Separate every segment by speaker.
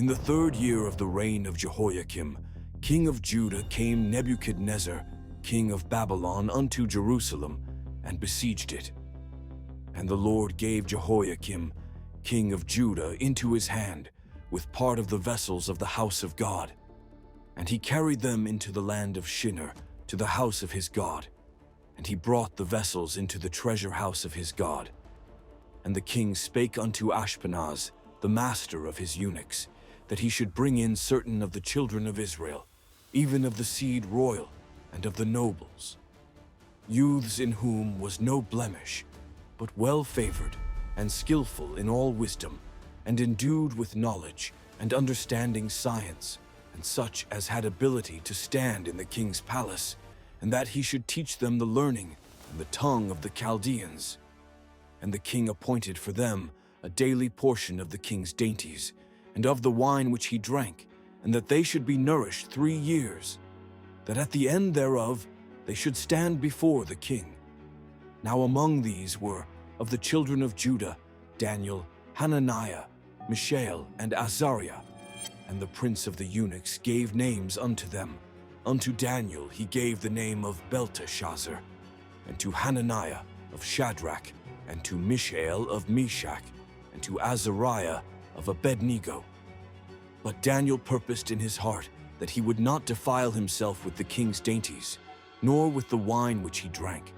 Speaker 1: In the 3rd year of the reign of Jehoiakim, king of Judah, came Nebuchadnezzar, king of Babylon, unto Jerusalem, and besieged it. And the Lord gave Jehoiakim, king of Judah, into his hand, with part of the vessels of the house of God. And he carried them into the land of Shinar, to the house of his God. And he brought the vessels into the treasure house of his God. And the king spake unto Ashpenaz, the master of his eunuchs, that he should bring in certain of the children of Israel, even of the seed royal, and of the nobles, youths in whom was no blemish, but well favored, and skillful in all wisdom, and endued with knowledge, and understanding science, and such as had ability to stand in the king's palace, and that he should teach them the learning and the tongue of the Chaldeans. And the king appointed for them a daily portion of the king's dainties, and of the wine which he drank, and that they should be nourished 3 years, that at the end thereof they should stand before the king. Now among these were, of the children of Judah, Daniel, Hananiah, Mishael, and Azariah. And the prince of the eunuchs gave names unto them. Unto Daniel he gave the name of Belteshazzar, and to Hananiah of Shadrach, and to Mishael of Meshach, and to Azariah of Abednego. But Daniel purposed in his heart that he would not defile himself with the king's dainties, nor with the wine which he drank.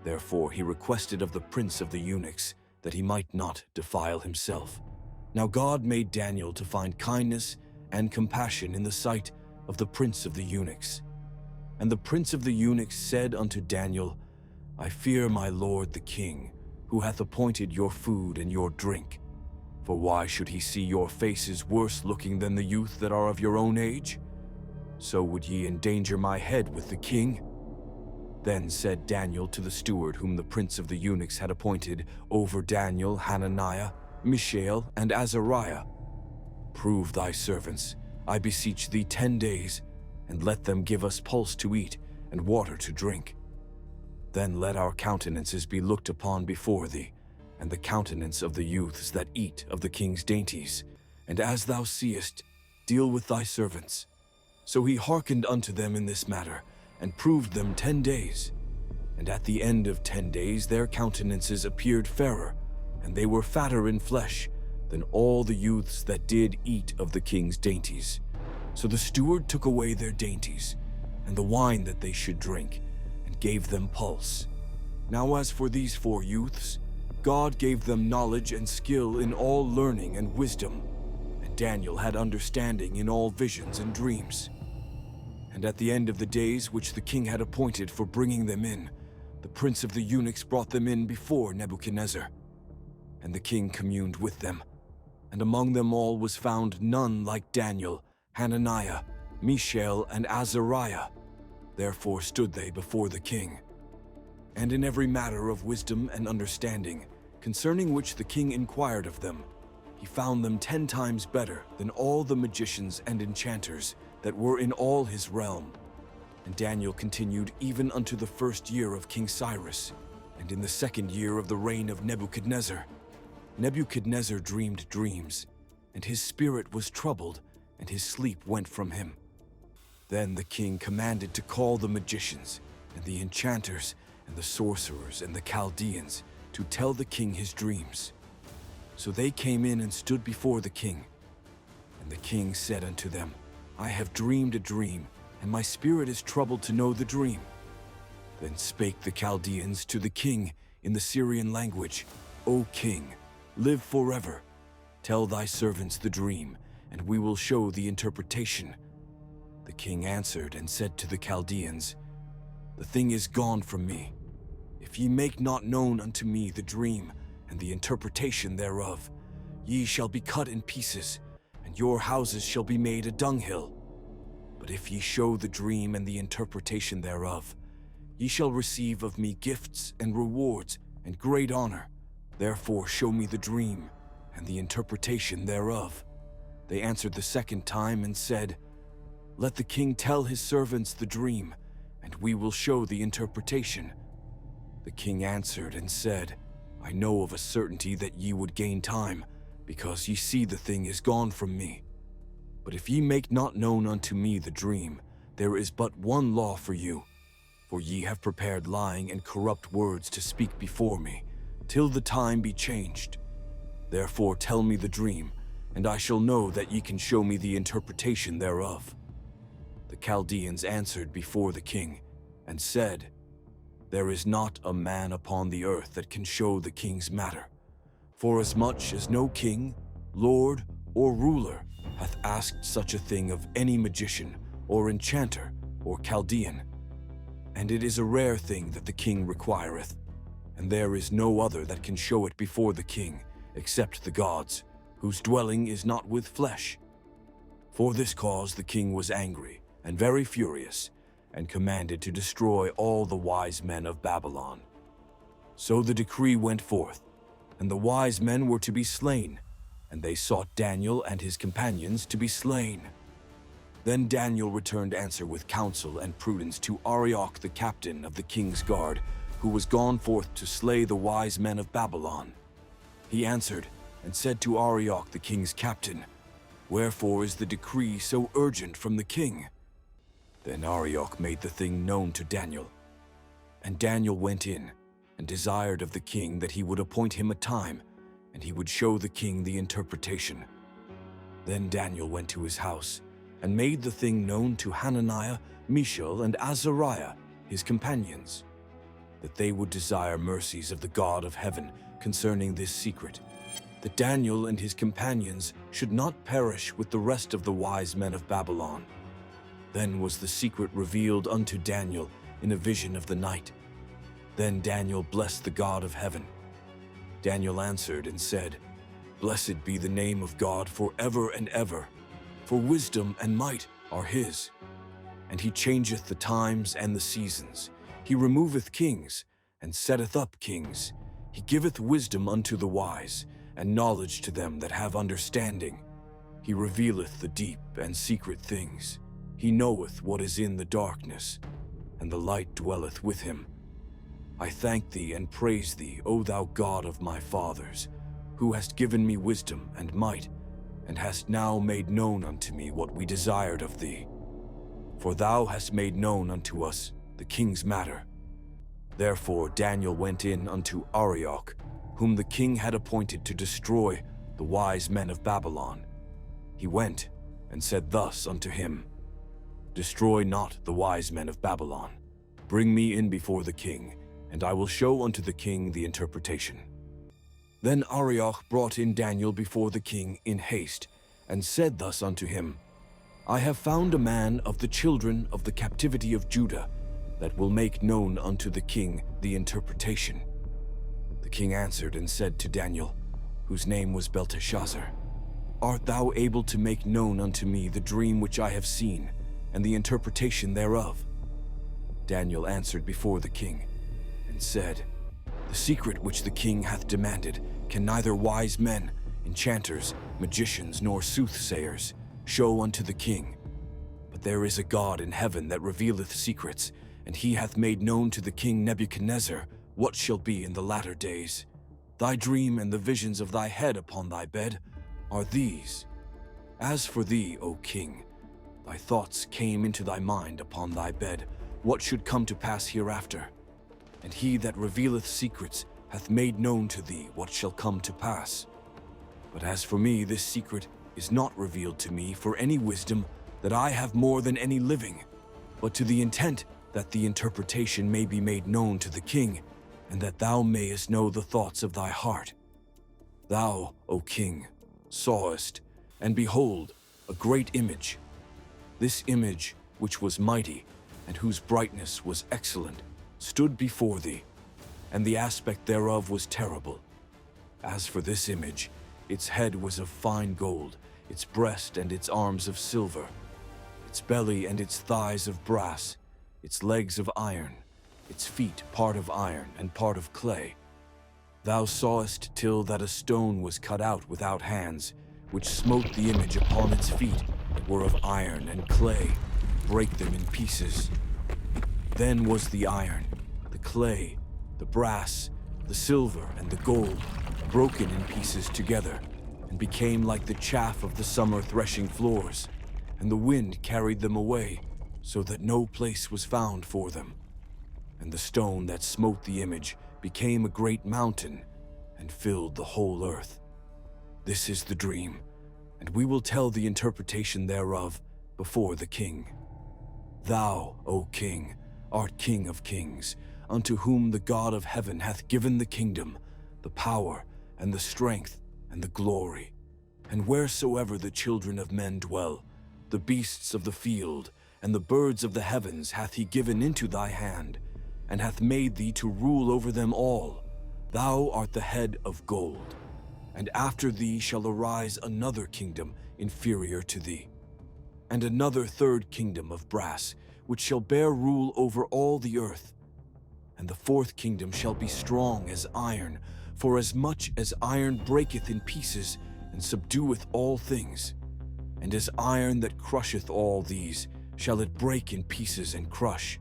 Speaker 1: Therefore he requested of the prince of the eunuchs that he might not defile himself. Now God made Daniel to find kindness and compassion in the sight of the prince of the eunuchs. And the prince of the eunuchs said unto Daniel, I fear my lord the king, who hath appointed your food and your drink. For why should he see your faces worse looking than the youth that are of your own age? So would ye endanger my head with the king? Then said Daniel to the steward whom the prince of the eunuchs had appointed over Daniel, Hananiah, Mishael, and Azariah, Prove thy servants, I beseech thee, 10 days, and let them give us pulse to eat and water to drink. Then let our countenances be looked upon before thee, and the countenance of the youths that eat of the king's dainties, and as thou seest, deal with thy servants. So he hearkened unto them in this matter, and proved them 10 days. And at the end of 10 days their countenances appeared fairer, and they were fatter in flesh than all the youths that did eat of the king's dainties. So the steward took away their dainties, and the wine that they should drink, and gave them pulse. Now as for these 4 youths, God gave them knowledge and skill in all learning and wisdom, and Daniel had understanding in all visions and dreams. And at the end of the days which the king had appointed for bringing them in, the prince of the eunuchs brought them in before Nebuchadnezzar. And the king communed with them, and among them all was found none like Daniel, Hananiah, Mishael, and Azariah. Therefore stood they before the king. And in every matter of wisdom and understanding, concerning which the king inquired of them, he found them 10 times better than all the magicians and enchanters that were in all his realm. And Daniel continued even unto the 1st year of King Cyrus, and in the 2nd year of the reign of Nebuchadnezzar. Nebuchadnezzar dreamed dreams, and his spirit was troubled, and his sleep went from him. Then the king commanded to call the magicians, and the enchanters, and the sorcerers, and the Chaldeans, to tell the king his dreams. So they came in and stood before the king. And the king said unto them, I have dreamed a dream, and my spirit is troubled to know the dream. Then spake the Chaldeans to the king in the Syrian language, O king, live forever. Tell thy servants the dream, and we will show the interpretation. The king answered and said to the Chaldeans, The thing is gone from me. If ye make not known unto me the dream and the interpretation thereof, ye shall be cut in pieces, and your houses shall be made a dunghill. But if ye show the dream and the interpretation thereof, ye shall receive of me gifts and rewards and great honor. Therefore show me the dream and the interpretation thereof. They answered the 2nd time and said, Let the king tell his servants the dream, and we will show the interpretation. The king answered and said, I know of a certainty that ye would gain time, because ye see the thing is gone from me. But if ye make not known unto me the dream, there is but one law for you. For ye have prepared lying and corrupt words to speak before me, till the time be changed. Therefore tell me the dream, and I shall know that ye can show me the interpretation thereof. The Chaldeans answered before the king, and said, There is not a man upon the earth that can show the king's matter, forasmuch as no king, lord, or ruler hath asked such a thing of any magician, or enchanter, or Chaldean. And it is a rare thing that the king requireth, and there is no other that can show it before the king, except the gods, whose dwelling is not with flesh. For this cause the king was angry, and very furious, and commanded to destroy all the wise men of Babylon. So the decree went forth, and the wise men were to be slain, and they sought Daniel and his companions to be slain. Then Daniel returned answer with counsel and prudence to Arioch the captain of the king's guard, who was gone forth to slay the wise men of Babylon. He answered and said to Arioch the king's captain, Wherefore is the decree so urgent from the king? Then Arioch made the thing known to Daniel. And Daniel went in and desired of the king that he would appoint him a time, and he would show the king the interpretation. Then Daniel went to his house, and made the thing known to Hananiah, Mishael, and Azariah, his companions, that they would desire mercies of the God of heaven concerning this secret, that Daniel and his companions should not perish with the rest of the wise men of Babylon. Then was the secret revealed unto Daniel in a vision of the night. Then Daniel blessed the God of heaven. Daniel answered and said, Blessed be the name of God forever and ever, for wisdom and might are his. And he changeth the times and the seasons. He removeth kings, and setteth up kings. He giveth wisdom unto the wise, and knowledge to them that have understanding. He revealeth the deep and secret things. He knoweth what is in the darkness, and the light dwelleth with him. I thank thee and praise thee, O thou God of my fathers, who hast given me wisdom and might, and hast now made known unto me what we desired of thee. For thou hast made known unto us the king's matter. Therefore Daniel went in unto Arioch, whom the king had appointed to destroy the wise men of Babylon. He went and said thus unto him, Destroy not the wise men of Babylon. Bring me in before the king, and I will show unto the king the interpretation. Then Arioch brought in Daniel before the king in haste, and said thus unto him, I have found a man of the children of the captivity of Judah, that will make known unto the king the interpretation. The king answered and said to Daniel, whose name was Belteshazzar, Art thou able to make known unto me the dream which I have seen, and the interpretation thereof? Daniel answered before the king, and said, The secret which the king hath demanded can neither wise men, enchanters, magicians, nor soothsayers show unto the king. But there is a God in heaven that revealeth secrets, and he hath made known to the king Nebuchadnezzar what shall be in the latter days. Thy dream and the visions of thy head upon thy bed are these. As for thee, O king, thy thoughts came into thy mind upon thy bed, what should come to pass hereafter. And he that revealeth secrets hath made known to thee what shall come to pass. But as for me, this secret is not revealed to me for any wisdom that I have more than any living, but to the intent that the interpretation may be made known to the king, and that thou mayest know the thoughts of thy heart. Thou, O king, sawest, and behold, a great image. This image, which was mighty, and whose brightness was excellent, stood before thee, and the aspect thereof was terrible. As for this image, its head was of fine gold, its breast and its arms of silver, its belly and its thighs of brass, its legs of iron, its feet part of iron and part of clay. Thou sawest till that a stone was cut out without hands, which smote the image upon its feet that were of iron and clay, brake them in pieces. Then was the iron, the clay, the brass, the silver, and the gold broken in pieces together, and became like the chaff of the summer threshing floors. and the wind carried them away, so that no place was found for them. And the stone that smote the image became a great mountain and filled the whole earth. This is the dream, and we will tell the interpretation thereof before the king. Thou, O king, art King of kings, unto whom the God of heaven hath given the kingdom, the power, and the strength, and the glory. And wheresoever the children of men dwell, the beasts of the field, and the birds of the heavens hath he given into thy hand, and hath made thee to rule over them all. Thou art the head of gold. And after thee shall arise another kingdom inferior to thee, and another third kingdom of brass, which shall bear rule over all the earth. And the fourth kingdom shall be strong as iron, for as much as iron breaketh in pieces, and subdueth all things. And as iron that crusheth all these, shall it break in pieces and crush.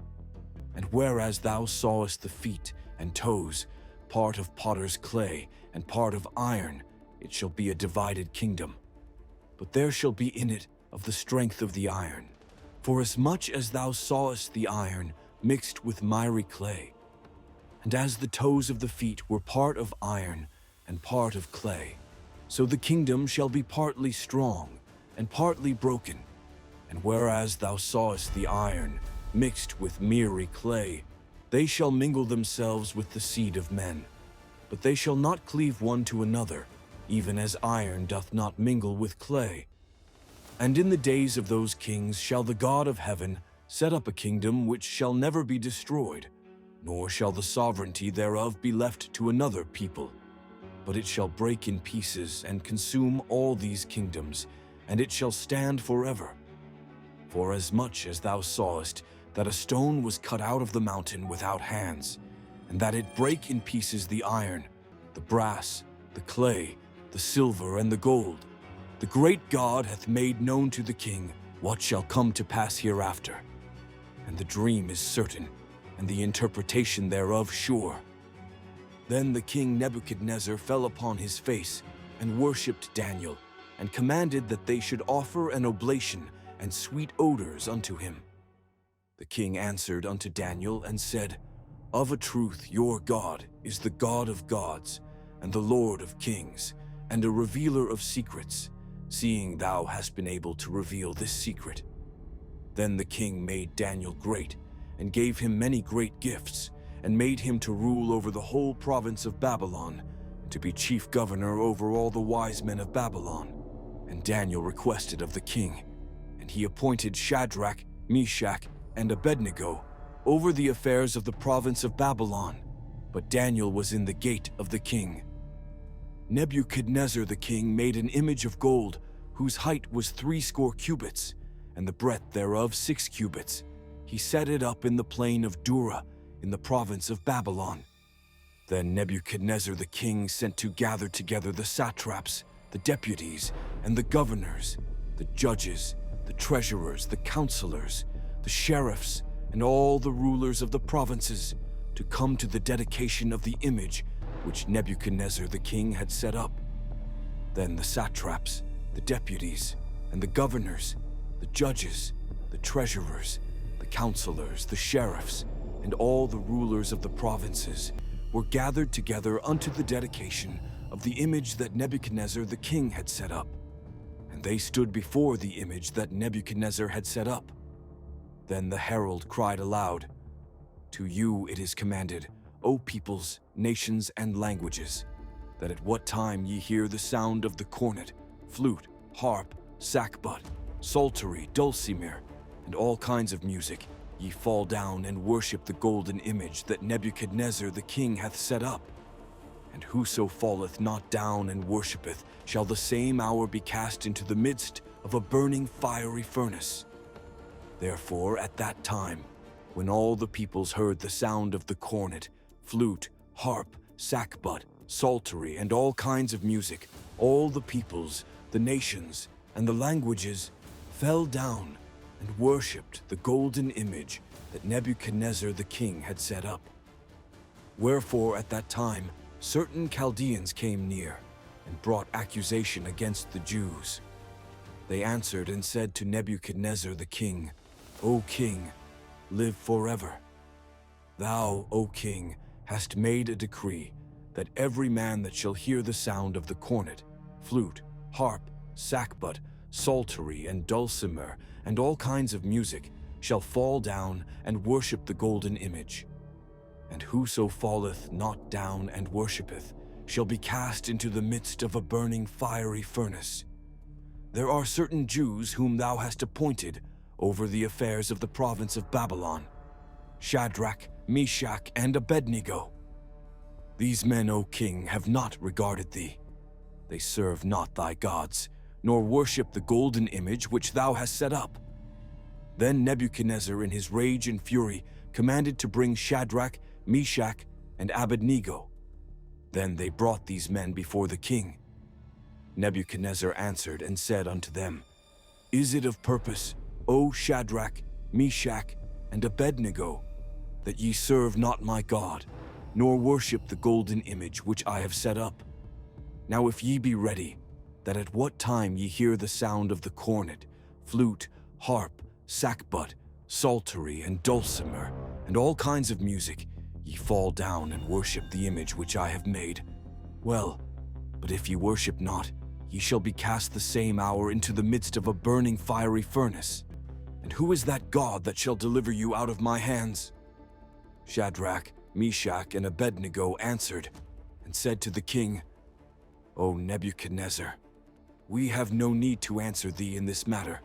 Speaker 1: And whereas thou sawest the feet and toes, part of potter's clay, and part of iron, it shall be a divided kingdom. But there shall be in it of the strength of the iron. For as much as thou sawest the iron mixed with miry clay, and as the toes of the feet were part of iron and part of clay, so the kingdom shall be partly strong and partly broken. And whereas thou sawest the iron mixed with miry clay, they shall mingle themselves with the seed of men, but they shall not cleave one to another, even as iron doth not mingle with clay. And in the days of those kings shall the God of heaven set up a kingdom which shall never be destroyed, nor shall the sovereignty thereof be left to another people. But it shall break in pieces and consume all these kingdoms, and it shall stand forever. For as much as thou sawest that a stone was cut out of the mountain without hands, and that it brake in pieces the iron, the brass, the clay, the silver, and the gold, the great God hath made known to the king what shall come to pass hereafter. And the dream is certain, and the interpretation thereof sure. Then the king Nebuchadnezzar fell upon his face, and worshipped Daniel, and commanded that they should offer an oblation and sweet odors unto him. The king answered unto Daniel and said, Of a truth your God is the God of gods, and the Lord of kings, and a revealer of secrets, seeing thou hast been able to reveal this secret. Then the king made Daniel great, and gave him many great gifts, and made him to rule over the whole province of Babylon, and to be chief governor over all the wise men of Babylon. And Daniel requested of the king, and he appointed Shadrach, Meshach, and Abednego over the affairs of the province of Babylon. But Daniel was in the gate of the king. Nebuchadnezzar the king made an image of gold, whose height was 60 cubits, and the breadth thereof 6 cubits. He set it up in the plain of Dura, in the province of Babylon. Then Nebuchadnezzar the king sent to gather together the satraps, the deputies, and the governors, the judges, the treasurers, the counselors, the sheriffs, and all the rulers of the provinces, to come to the dedication of the image which Nebuchadnezzar the king had set up. Then the satraps, the deputies, and the governors, the judges, the treasurers, the counselors, the sheriffs, and all the rulers of the provinces were gathered together unto the dedication of the image that Nebuchadnezzar the king had set up. And they stood before the image that Nebuchadnezzar had set up. Then the herald cried aloud, To you it is commanded, O peoples, nations, and languages, that at what time ye hear the sound of the cornet, flute, harp, sackbut, psaltery, dulcimer, and all kinds of music, ye fall down and worship the golden image that Nebuchadnezzar the king hath set up. And whoso falleth not down and worshippeth shall the same hour be cast into the midst of a burning fiery furnace. Therefore at that time, when all the peoples heard the sound of the cornet, flute, harp, sackbut, psaltery, and all kinds of music, all the peoples, the nations, and the languages fell down and worshipped the golden image that Nebuchadnezzar the king had set up. Wherefore at that time certain Chaldeans came near and brought accusation against the Jews. They answered and said to Nebuchadnezzar the king, O king, live forever. Thou, O king, hast made a decree that every man that shall hear the sound of the cornet, flute, harp, sackbut, psaltery, and dulcimer, and all kinds of music, shall fall down and worship the golden image. And whoso falleth not down and worshippeth shall be cast into the midst of a burning fiery furnace. There are certain Jews whom thou hast appointed over the affairs of the province of Babylon, Shadrach, Meshach, and Abednego. These men, O king, have not regarded thee. They serve not thy gods, nor worship the golden image which thou hast set up. Then Nebuchadnezzar, in his rage and fury, commanded to bring Shadrach, Meshach, and Abednego. Then they brought these men before the king. Nebuchadnezzar answered and said unto them, Is it of purpose, O Shadrach, Meshach, and Abednego, that ye serve not my God, nor worship the golden image which I have set up? Now if ye be ready, that at what time ye hear the sound of the cornet, flute, harp, sackbut, psaltery, and dulcimer, and all kinds of music, ye fall down and worship the image which I have made. Well, but if ye worship not, ye shall be cast the same hour into the midst of a burning fiery furnace. And who is that God that shall deliver you out of my hands? Shadrach, Meshach, and Abednego answered and said to the king, O Nebuchadnezzar, we have no need to answer thee in this matter.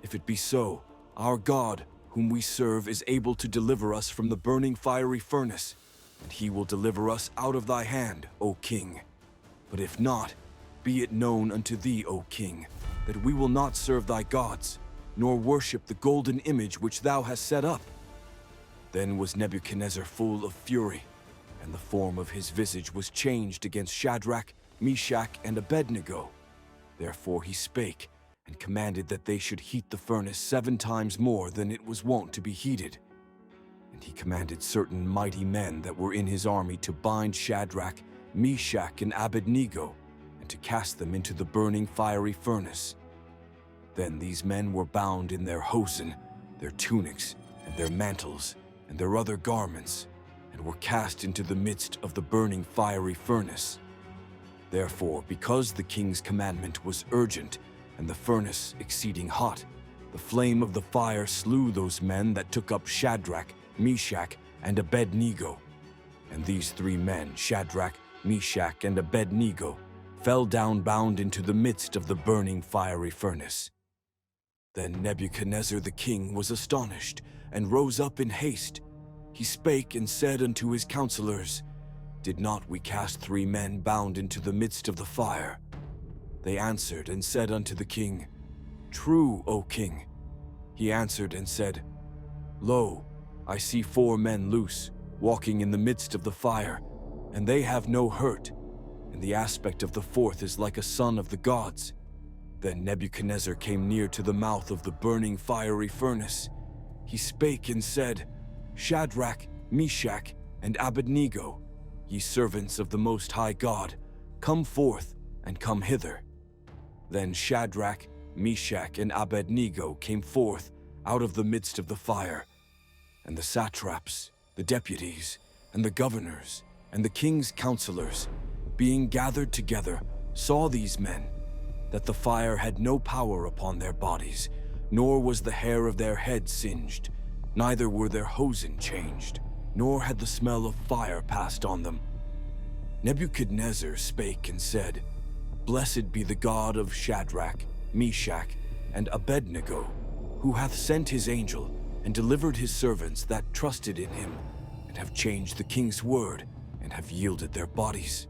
Speaker 1: If it be so, our God, whom we serve, is able to deliver us from the burning fiery furnace, and he will deliver us out of thy hand, O king. But if not, be it known unto thee, O king, that we will not serve thy gods, nor worship the golden image which thou hast set up. Then was Nebuchadnezzar full of fury, and the form of his visage was changed against Shadrach, Meshach, and Abednego. Therefore he spake, and commanded that they should heat the furnace 7 times more than it was wont to be heated. And he commanded certain mighty men that were in his army to bind Shadrach, Meshach, and Abednego, and to cast them into the burning fiery furnace. Then these men were bound in their hosen, their tunics, and their mantles, and their other garments, and were cast into the midst of the burning fiery furnace. Therefore, because the king's commandment was urgent, and the furnace exceeding hot, the flame of the fire slew those men that took up Shadrach, Meshach, and Abednego. And these 3 men, Shadrach, Meshach, and Abednego, fell down bound into the midst of the burning fiery furnace. Then Nebuchadnezzar the king was astonished, and rose up in haste. He spake and said unto his counselors, Did not we cast 3 men bound into the midst of the fire? They answered and said unto the king, True, O king. He answered and said, Lo, I see 4 men loose, walking in the midst of the fire, and they have no hurt, and the aspect of the 4th is like a son of the gods. Then Nebuchadnezzar came near to the mouth of the burning fiery furnace. He spake and said, Shadrach, Meshach, and Abednego, ye servants of the Most High God, come forth and come hither. Then Shadrach, Meshach, and Abednego came forth out of the midst of the fire. And the satraps, the deputies, and the governors, and the king's counselors, being gathered together, saw these men, that the fire had no power upon their bodies, nor was the hair of their heads singed, neither were their hosen changed, nor had the smell of fire passed on them. Nebuchadnezzar spake and said, Blessed be the God of Shadrach, Meshach, and Abednego, who hath sent his angel, and delivered his servants that trusted in him, and have changed the king's word, and have yielded their bodies,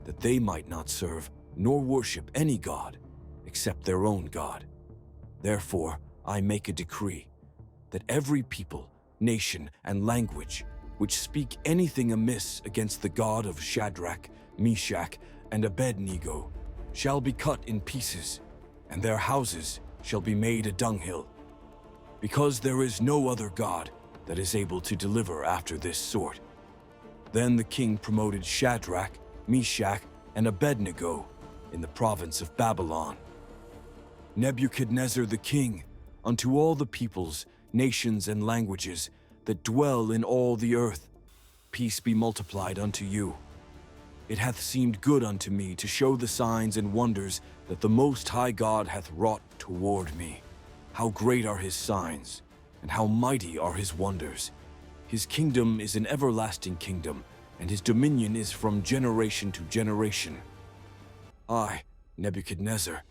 Speaker 1: that they might not serve nor worship any god, except their own God. Therefore I make a decree, that every people, nation, and language, which speak anything amiss against the God of Shadrach, Meshach, and Abednego, shall be cut in pieces, and their houses shall be made a dunghill, because there is no other God that is able to deliver after this sort. Then the king promoted Shadrach, Meshach, and Abednego in the province of Babylon. Nebuchadnezzar the king, unto all the peoples, nations, and languages that dwell in all the earth, peace be multiplied unto you. It hath seemed good unto me to show the signs and wonders that the Most High God hath wrought toward me. How great are his signs, and how mighty are his wonders. His kingdom is an everlasting kingdom, and his dominion is from generation to generation. I, Nebuchadnezzar,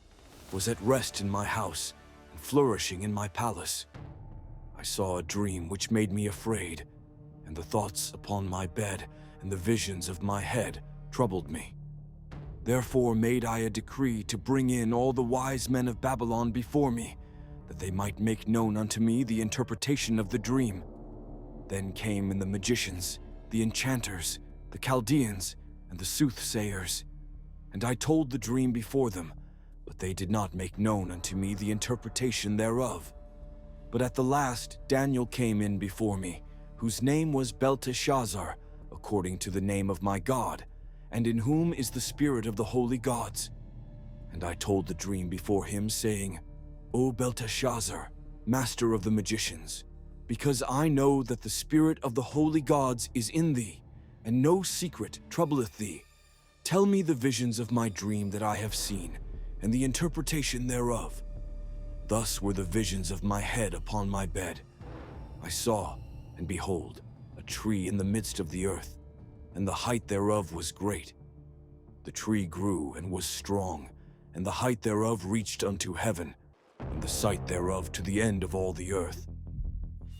Speaker 1: was at rest in my house, and flourishing in my palace. I saw a dream which made me afraid, and the thoughts upon my bed and the visions of my head troubled me. Therefore made I a decree to bring in all the wise men of Babylon before me, that they might make known unto me the interpretation of the dream. Then came in the magicians, the enchanters, the Chaldeans, and the soothsayers. And I told the dream before them, but they did not make known unto me the interpretation thereof. But at the last Daniel came in before me, whose name was Belteshazzar, according to the name of my God, and in whom is the spirit of the holy gods. And I told the dream before him, saying, O Belteshazzar, master of the magicians, because I know that the spirit of the holy gods is in thee, and no secret troubleth thee, tell me the visions of my dream that I have seen, and the interpretation thereof. Thus were the visions of my head upon my bed. I saw, and behold, a tree in the midst of the earth, and the height thereof was great. The tree grew and was strong, and the height thereof reached unto heaven, and the sight thereof to the end of all the earth.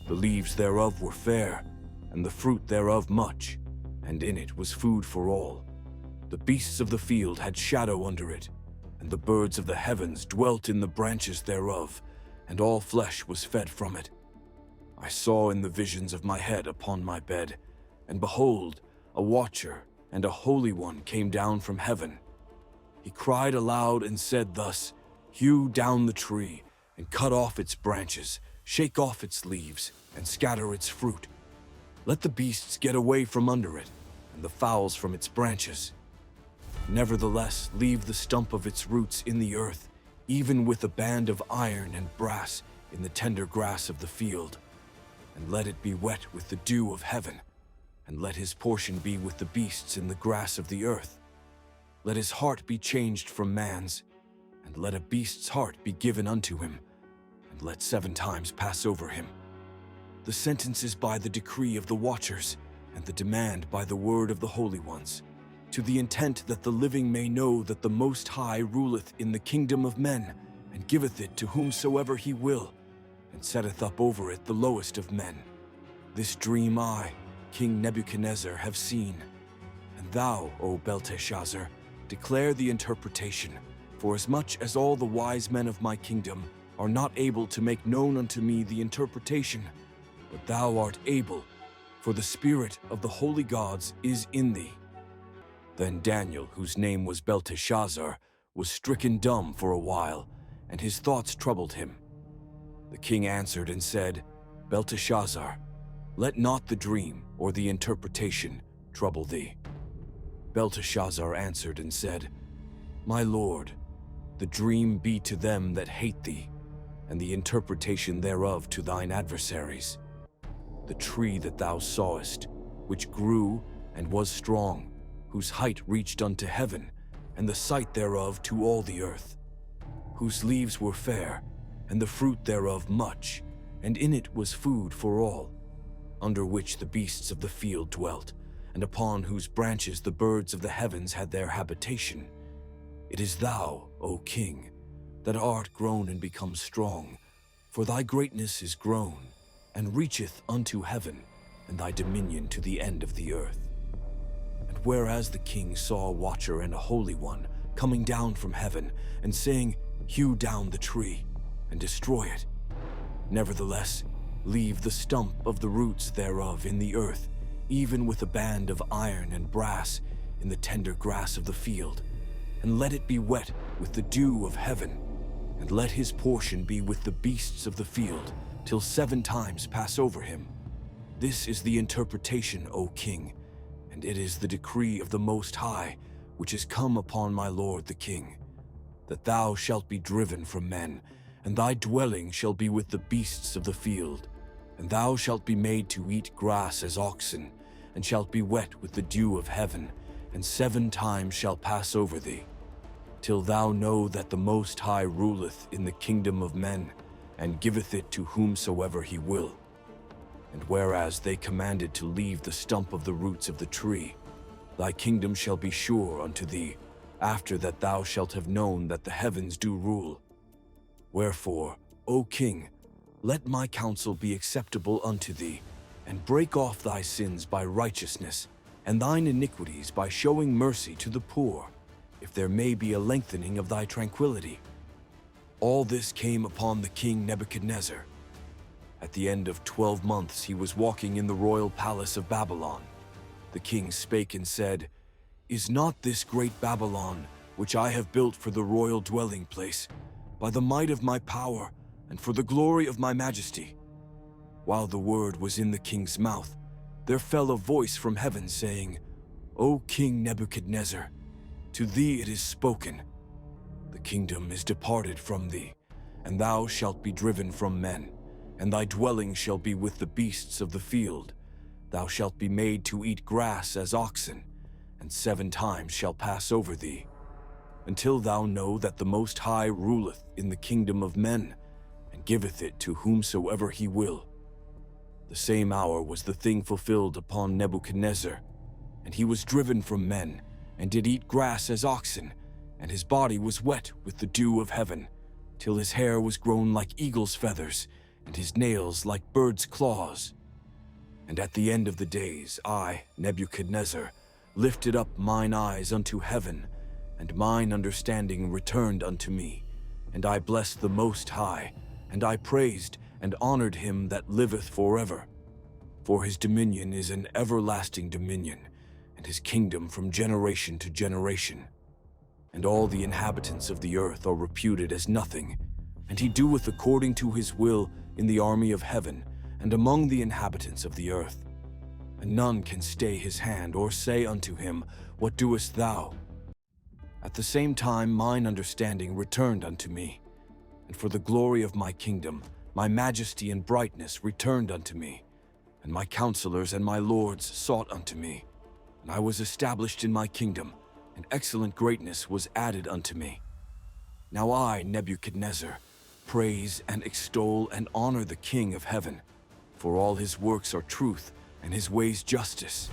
Speaker 1: The leaves thereof were fair, and the fruit thereof much, and in it was food for all. The beasts of the field had shadow under it, and the birds of the heavens dwelt in the branches thereof, and all flesh was fed from it. I saw in the visions of my head upon my bed, and behold, a watcher and a holy one came down from heaven. He cried aloud and said thus, Hew down the tree, and cut off its branches, shake off its leaves, and scatter its fruit. Let the beasts get away from under it, and the fowls from its branches. Nevertheless, leave the stump of its roots in the earth, even with a band of iron and brass in the tender grass of the field. And let it be wet with the dew of heaven, and let his portion be with the beasts in the grass of the earth. Let his heart be changed from man's, and let a beast's heart be given unto him, and let 7 times pass over him. The sentence is by the decree of the watchers, and the demand by the word of the holy ones, to the intent that the living may know that the Most High ruleth in the kingdom of men, and giveth it to whomsoever he will, and setteth up over it the lowest of men. This dream I, King Nebuchadnezzar, have seen. And thou, O Belteshazzar, declare the interpretation, forasmuch as all the wise men of my kingdom are not able to make known unto me the interpretation, but thou art able, for the spirit of the holy gods is in thee. Then Daniel, whose name was Belteshazzar, was stricken dumb for a while, and his thoughts troubled him. The king answered and said, Belteshazzar, let not the dream or the interpretation trouble thee. Belteshazzar answered and said, My lord, the dream be to them that hate thee, and the interpretation thereof to thine adversaries. The tree that thou sawest, which grew and was strong, whose height reached unto heaven, and the sight thereof to all the earth, whose leaves were fair, and the fruit thereof much, and in it was food for all, under which the beasts of the field dwelt, and upon whose branches the birds of the heavens had their habitation. It is thou, O king, that art grown and become strong, for thy greatness is grown, and reacheth unto heaven, and thy dominion to the end of the earth. And whereas the king saw a watcher and a holy one coming down from heaven, and saying, Hew down the tree, and destroy it, nevertheless, leave the stump of the roots thereof in the earth, even with a band of iron and brass in the tender grass of the field, and let it be wet with the dew of heaven, and let his portion be with the beasts of the field, till 7 times pass over him. This is the interpretation, O king, and it is the decree of the Most High, which is come upon my lord the king. that thou shalt be driven from men, and thy dwelling shall be with the beasts of the field. And thou shalt be made to eat grass as oxen, and shalt be wet with the dew of heaven, and 7 times shall pass over thee, till thou know that the Most High ruleth in the kingdom of men, and giveth it to whomsoever he will. And whereas they commanded to leave the stump of the roots of the tree, thy kingdom shall be sure unto thee, after that thou shalt have known that the heavens do rule. Wherefore, O king, let my counsel be acceptable unto thee, and break off thy sins by righteousness, and thine iniquities by showing mercy to the poor, if there may be a lengthening of thy tranquility. All this came upon the king Nebuchadnezzar. At the end of 12 months he was walking in the royal palace of Babylon. The king spake and said, Is not this great Babylon, which I have built for the royal dwelling place, by the might of my power, and for the glory of my majesty? While the word was in the king's mouth, there fell a voice from heaven saying, O King Nebuchadnezzar, to thee it is spoken. The kingdom is departed from thee, and thou shalt be driven from men, and thy dwelling shall be with the beasts of the field. Thou shalt be made to eat grass as oxen, and 7 times shall pass over thee, until thou know that the Most High ruleth in the kingdom of men, and giveth it to whomsoever he will. The same hour was the thing fulfilled upon Nebuchadnezzar, and he was driven from men, and did eat grass as oxen, and his body was wet with the dew of heaven, till his hair was grown like eagle's feathers, and his nails like birds' claws. And at the end of the days, I, Nebuchadnezzar, lifted up mine eyes unto heaven, and mine understanding returned unto me, and I blessed the Most High, and I praised and honored him that liveth forever. For his dominion is an everlasting dominion, and his kingdom from generation to generation. And all the inhabitants of the earth are reputed as nothing, and he doeth according to his will in the army of heaven, and among the inhabitants of the earth. And none can stay his hand, or say unto him, What doest thou? At the same time mine understanding returned unto me, and for the glory of my kingdom, my majesty and brightness returned unto me, and my counselors and my lords sought unto me, and I was established in my kingdom, and excellent greatness was added unto me. Now I, Nebuchadnezzar, praise and extol and honor the King of heaven, for all his works are truth, and his ways justice,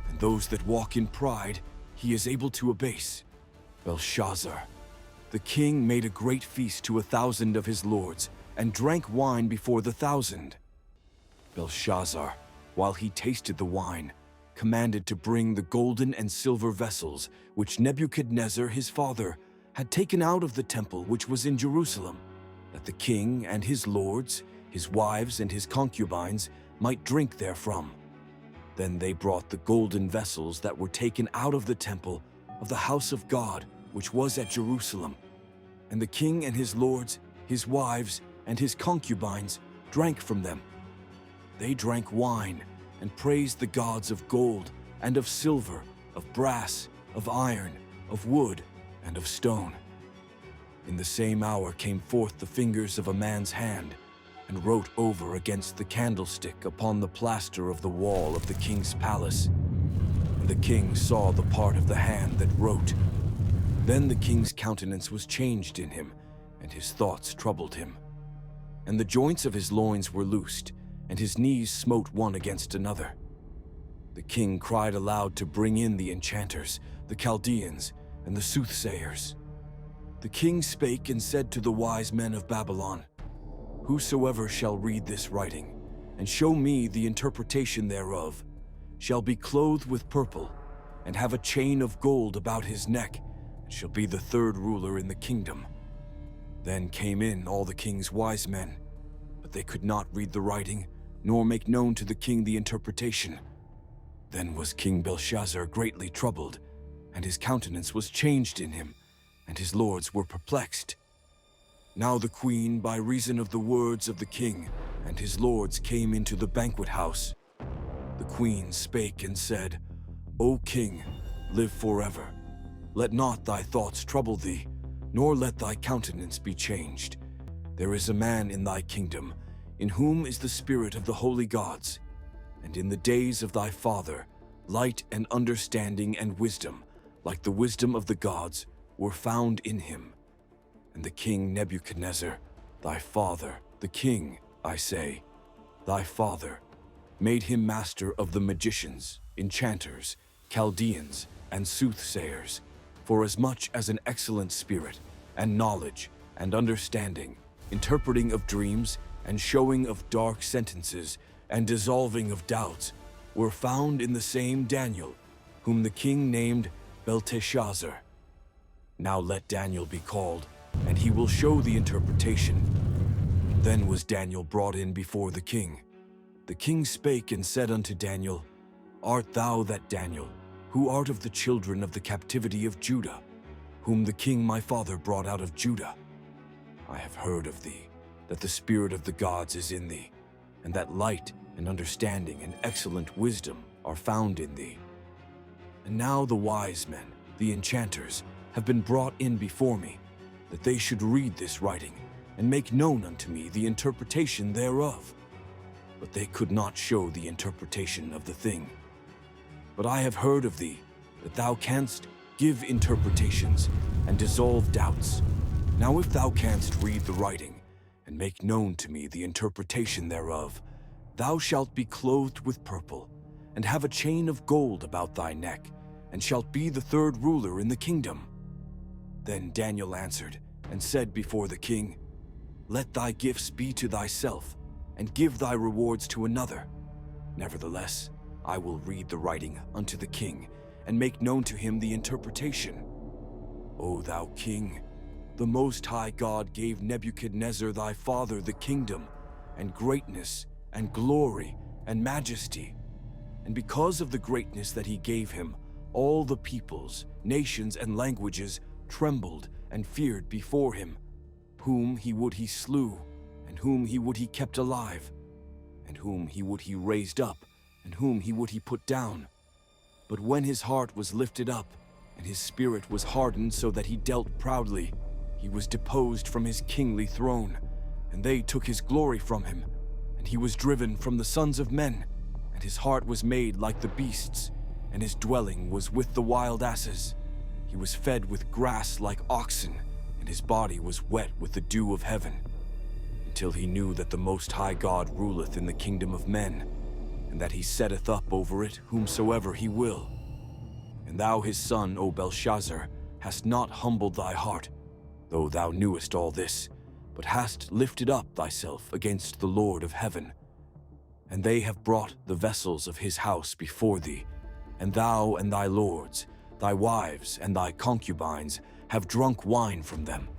Speaker 1: and those that walk in pride he is able to abase. Belshazzar, the king made a great feast to 1,000 of his lords, and drank wine before the 1,000. Belshazzar, while he tasted the wine, commanded to bring the golden and silver vessels which Nebuchadnezzar his father had taken out of the temple which was in Jerusalem, that the king and his lords, his wives and his concubines might drink therefrom. Then they brought the golden vessels that were taken out of the temple of the house of God, which was at Jerusalem. And the king and his lords, his wives, and his concubines drank from them. They drank wine, and praised the gods of gold, and of silver, of brass, of iron, of wood, and of stone. In the same hour came forth the fingers of a man's hand, and wrote over against the candlestick upon the plaster of the wall of the king's palace. And the king saw the part of the hand that wrote. Then the king's countenance was changed in him, and his thoughts troubled him. And the joints of his loins were loosed, and his knees smote one against another. The king cried aloud to bring in the enchanters, the Chaldeans, and the soothsayers. The king spake and said to the wise men of Babylon, Whosoever shall read this writing, and show me the interpretation thereof, shall be clothed with purple, and have a chain of gold about his neck, and shall be the 3rd ruler in the kingdom. Then came in all the king's wise men, but they could not read the writing, nor make known to the king the interpretation. Then was King Belshazzar greatly troubled, and his countenance was changed in him, and his lords were perplexed. Now the queen, by reason of the words of the king, and his lords came into the banquet house. The queen spake and said, O king, live forever. Let not thy thoughts trouble thee, nor let thy countenance be changed. There is a man in thy kingdom, in whom is the spirit of the holy gods, and in the days of thy father, light and understanding and wisdom, like the wisdom of the gods, were found in him. And the king Nebuchadnezzar, thy father, the king, I say, thy father, made him master of the magicians, enchanters, Chaldeans, and soothsayers, forasmuch as an excellent spirit, and knowledge, and understanding, interpreting of dreams, and showing of dark sentences, and dissolving of doubts, were found in the same Daniel, whom the king named Belteshazzar. Now let Daniel be called, and he will show the interpretation. Then was Daniel brought in before the king. The king spake and said unto Daniel, Art thou that Daniel, who art of the children of the captivity of Judah, whom the king my father brought out of Judah? I have heard of thee, that the spirit of the gods is in thee, and that light and understanding and excellent wisdom are found in thee. And now the wise men, the enchanters, have been brought in before me, that they should read this writing, and make known unto me the interpretation thereof. But they could not show the interpretation of the thing. But I have heard of thee, that thou canst give interpretations, and dissolve doubts. Now if thou canst read the writing, and make known to me the interpretation thereof, thou shalt be clothed with purple, and have a chain of gold about thy neck, and shalt be the third ruler in the kingdom. Then Daniel answered, and said before the king, Let thy gifts be to thyself, and give thy rewards to another. Nevertheless, I will read the writing unto the king, and make known to him the interpretation. O thou king, the Most High God gave Nebuchadnezzar thy father the kingdom, and greatness, and glory, and majesty. And because of the greatness that he gave him, all the peoples, nations, and languages trembled and feared before him. Whom he would he slew, and whom he would he kept alive, and whom he would he raised up, and whom he would he put down. But when his heart was lifted up, and his spirit was hardened so that he dealt proudly, he was deposed from his kingly throne, and they took his glory from him, and he was driven from the sons of men, and his heart was made like the beasts, and his dwelling was with the wild asses. He was fed with grass like oxen, and his body was wet with the dew of heaven, until he knew that the Most High God ruleth in the kingdom of men, and that he setteth up over it whomsoever he will. And thou his son, O Belshazzar, hast not humbled thy heart, though thou knewest all this, but hast lifted up thyself against the Lord of heaven. And they have brought the vessels of his house before thee, and thou and thy lords, thy wives and thy concubines, have drunk wine from them.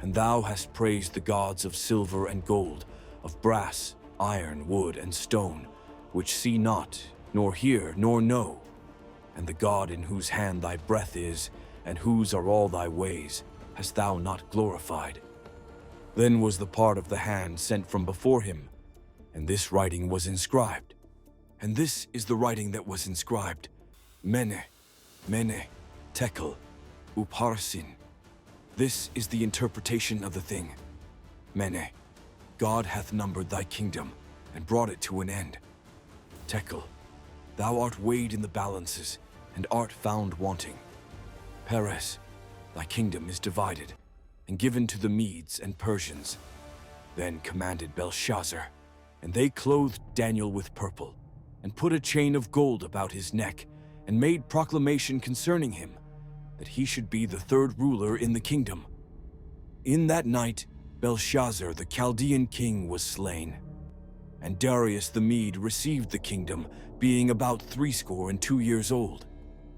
Speaker 1: And thou hast praised the gods of silver and gold, of brass, iron, wood, and stone, which see not, nor hear, nor know. And the God in whose hand thy breath is, and whose are all thy ways, hast thou not glorified. Then was the part of the hand sent from before him, and this writing was inscribed. And this is the writing that was inscribed: Mene, Mene, Tekel, Upharsin. This is the interpretation of the thing. Mene, God hath numbered thy kingdom, and brought it to an end. Tekel, thou art weighed in the balances, and art found wanting. Peres, thy kingdom is divided, and given to the Medes and Persians. Then commanded Belshazzar, and they clothed Daniel with purple, and put a chain of gold about his neck, and made proclamation concerning him, that he should be the third ruler in the kingdom. In that night, Belshazzar the Chaldean king was slain, and Darius the Mede received the kingdom, being about 62 years old.